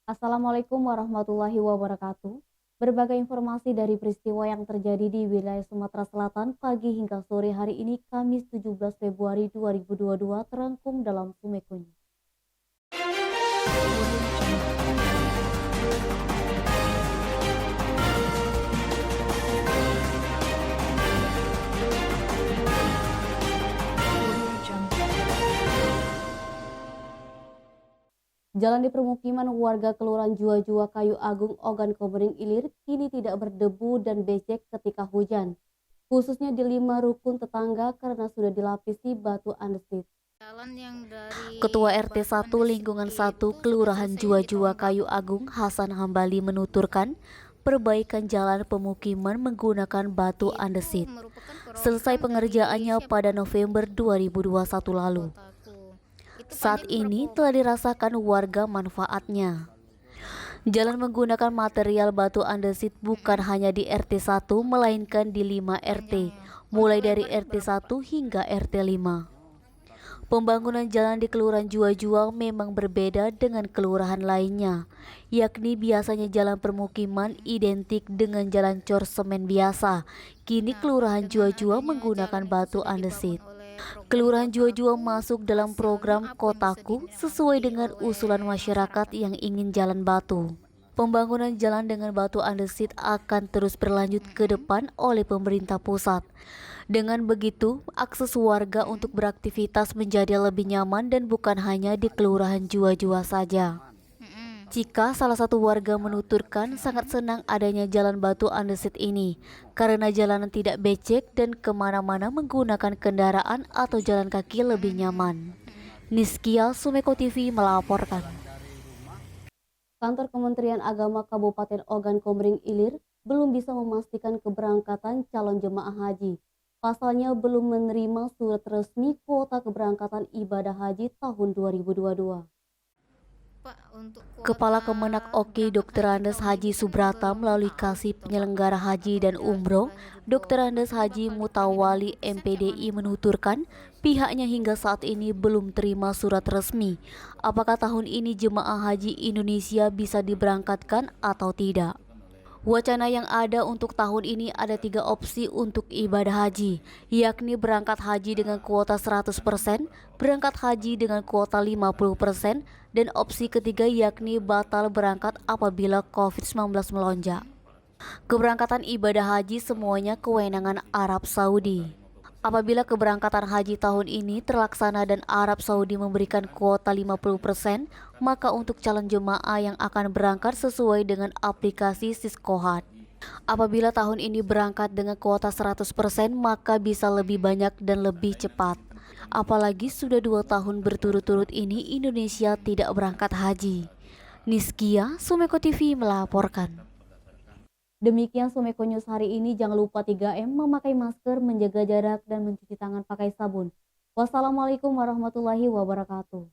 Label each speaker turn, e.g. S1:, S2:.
S1: Assalamualaikum warahmatullahi wabarakatuh. Berbagai informasi dari peristiwa yang terjadi di wilayah Sumatera Selatan pagi hingga sore hari ini Kamis 17 Februari 2022 terangkum dalam Sumekunya. Jalan di permukiman warga Kelurahan Jua-Jua Kayu Agung Ogan Komering Ilir kini tidak berdebu dan becek ketika hujan, khususnya di 5 rukun tetangga karena sudah dilapisi batu andesit. Ketua RT 1 Lingkungan 1 Kelurahan Jua-Jua Kayu Agung Hasan Hambali menuturkan perbaikan jalan pemukiman menggunakan batu andesit selesai pengerjaannya pada November 2021 lalu. Saat ini telah dirasakan warga manfaatnya. Jalan menggunakan material batu andesit bukan hanya di RT 1 melainkan di 5 RT, mulai dari RT 1 hingga RT 5. Pembangunan jalan di Kelurahan Jua-Jua memang berbeda dengan kelurahan lainnya, yakni biasanya jalan permukiman identik dengan jalan cor semen biasa. Kini Kelurahan Jua-Jua menggunakan batu andesit. Kelurahan Jua-Jua masuk dalam program Kotaku sesuai dengan usulan masyarakat yang ingin jalan batu. Pembangunan jalan dengan batu andesit akan terus berlanjut ke depan oleh pemerintah pusat. Dengan begitu, akses warga untuk beraktivitas menjadi lebih nyaman dan bukan hanya di Kelurahan Jua-Jua saja. Jika salah satu warga menuturkan sangat senang adanya jalan batu andesit ini, karena jalanan tidak becek dan kemana-mana menggunakan kendaraan atau jalan kaki lebih nyaman. Niskia Sumeko TV melaporkan. Kantor Kementerian Agama Kabupaten Ogan Komering Ilir belum bisa memastikan keberangkatan calon jemaah haji. Pasalnya belum menerima surat resmi kuota keberangkatan ibadah haji tahun 2022. Kepala Kemenak Oki Dr. Andes Haji Subrata melalui Kasih Penyelenggara Haji dan Umroh, Dr. Andes Haji Mutawali MPDI menuturkan pihaknya hingga saat ini belum terima surat resmi apakah tahun ini jemaah haji Indonesia bisa diberangkatkan atau tidak. Wacana yang ada untuk tahun ini ada 3 opsi untuk ibadah haji, yakni berangkat haji dengan kuota 100%, berangkat haji dengan kuota 50%, dan opsi ketiga yakni batal berangkat apabila COVID-19 melonjak. Keberangkatan ibadah haji semuanya kewenangan Arab Saudi. Apabila keberangkatan haji tahun ini terlaksana dan Arab Saudi memberikan kuota 50%, maka untuk calon jemaah yang akan berangkat sesuai dengan aplikasi Siskohat. Apabila tahun ini berangkat dengan kuota 100%, maka bisa lebih banyak dan lebih cepat. Apalagi sudah 2 tahun berturut-turut ini Indonesia tidak berangkat haji. Niskia Sumeko TV melaporkan. Demikian Sumeko News hari ini. Jangan lupa 3M, memakai masker, menjaga jarak, dan mencuci tangan pakai sabun. Wassalamualaikum warahmatullahi wabarakatuh.